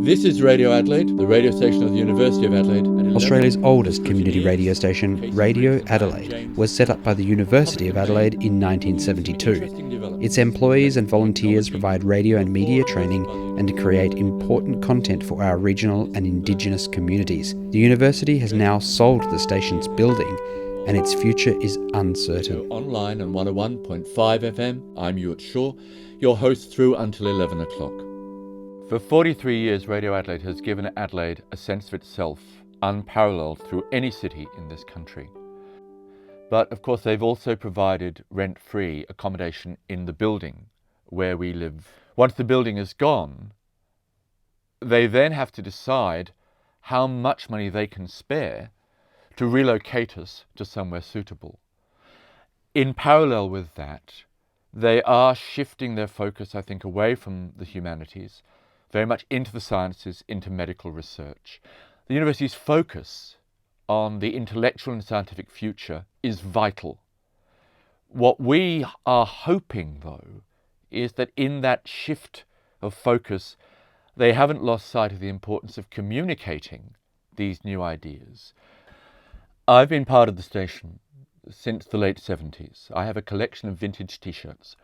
This is Radio Adelaide, the radio station of the University of Adelaide. Australia's oldest community radio station, Radio Adelaide, was set up by the University of Adelaide in 1972. Its employees and volunteers provide radio and media training and create important content for our regional and Indigenous communities. The university has now sold the station's building, and its future is uncertain. Online on 101.5 FM, I'm Ewart Shaw, your host through until 11 o'clock. For 43 years, Radio Adelaide has given Adelaide a sense of itself, unparalleled through any city in this country. But of course, they've also provided rent-free accommodation in the building where we live. Once the building is gone, they then have to decide how much money they can spare to relocate us to somewhere suitable. In parallel with that, they are shifting their focus, I think, away from the humanities, very much into the sciences, into medical research. The university's focus on the intellectual and scientific future is vital. What we are hoping, though, is that in that shift of focus, they haven't lost sight of the importance of communicating these new ideas. I've been part of the station since the late 70s. I have a collection of vintage t-shirts.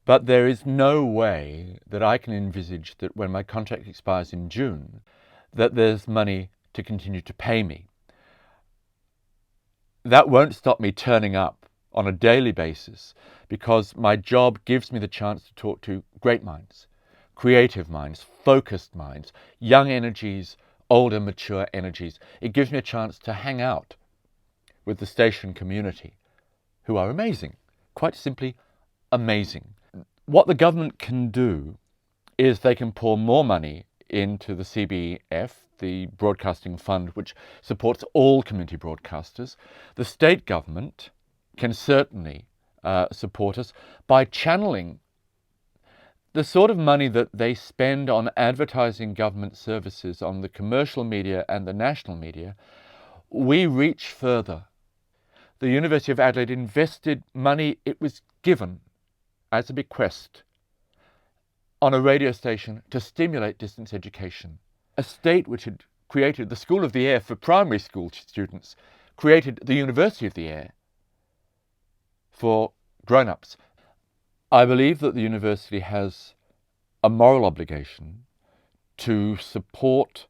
But there is no way that I can envisage that when my contract expires in June, that there's money to continue to pay me. That won't stop me turning up on a daily basis, because my job gives me the chance to talk to great minds, creative minds, focused minds, young energies, older, mature energies. It gives me a chance to hang out with the station community, who are amazing, quite simply amazing. What the government can do is they can pour more money into the CBF, the broadcasting fund which supports all community broadcasters. The state government can certainly support us by channeling the sort of money that they spend on advertising government services on the commercial media and the national media. We reach further. The University of Adelaide invested money it was given as a bequest on a radio station to stimulate distance education. A state which had created the School of the Air for primary school students created the University of the Air for grown-ups. I believe that the university has a moral obligation to support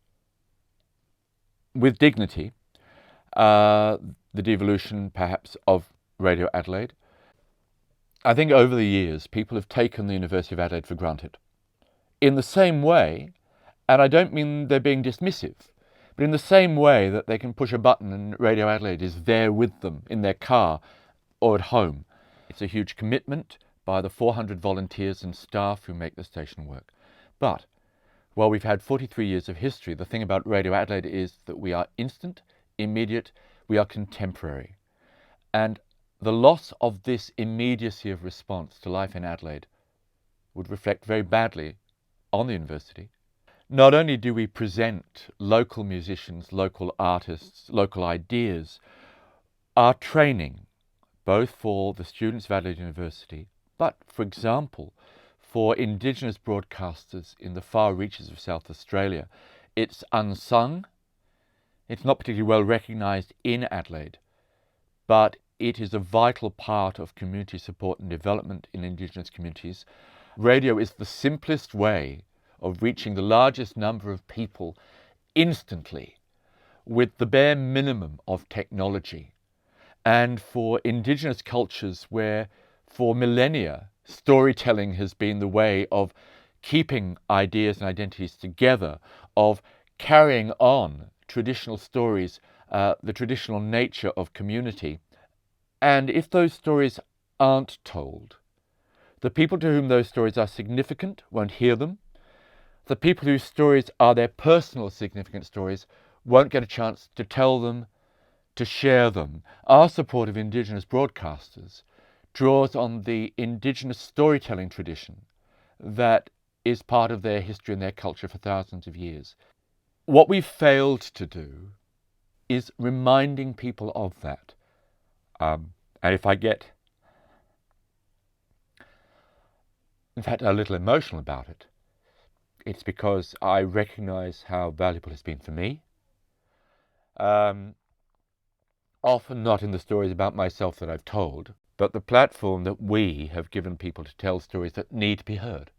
with dignity the devolution perhaps of Radio Adelaide. I think over the years, people have taken the University of Adelaide for granted. In the same way, and I don't mean they're being dismissive, but in the same way that they can push a button and Radio Adelaide is there with them in their car or at home. It's a huge commitment by the 400 volunteers and staff who make the station work. But while we've had 43 years of history, the thing about Radio Adelaide is that we are instant, immediate, we are contemporary. And the loss of this immediacy of response to life in Adelaide would reflect very badly on the university. Not only do we present local musicians, local artists, local ideas, our training, both for the students of Adelaide University, but, for example, for Indigenous broadcasters in the far reaches of South Australia, it's unsung, it's not particularly well recognised in Adelaide, but it is a vital part of community support and development in Indigenous communities. Radio is the simplest way of reaching the largest number of people instantly with the bare minimum of technology. And for Indigenous cultures where for millennia storytelling has been the way of keeping ideas and identities together, of carrying on traditional stories, the traditional nature of community. And if those stories aren't told, the people to whom those stories are significant won't hear them. The people whose stories are their personal significant stories won't get a chance to tell them, to share them. Our support of Indigenous broadcasters draws on the Indigenous storytelling tradition that is part of their history and their culture for thousands of years. What we've failed to do is reminding people of that. And if I get, in fact, a little emotional about it, It's because I recognise how valuable it's been for me. Often not in the stories about myself that I've told, but the platform that we have given people to tell stories that need to be heard,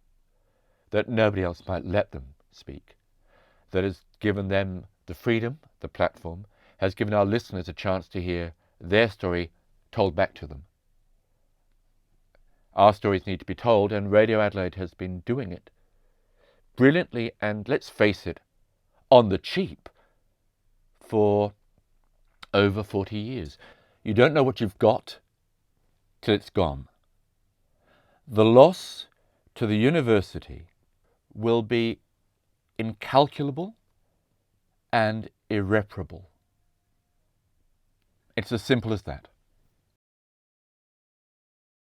that nobody else might let them speak, that has given them the freedom, the platform, has given our listeners a chance to hear their story told back to them. Our stories need to be told, and Radio Adelaide has been doing it brilliantly and, let's face it, on the cheap for over 40 years. You don't know what you've got till it's gone. The loss to the university will be incalculable and irreparable. It's as simple as that.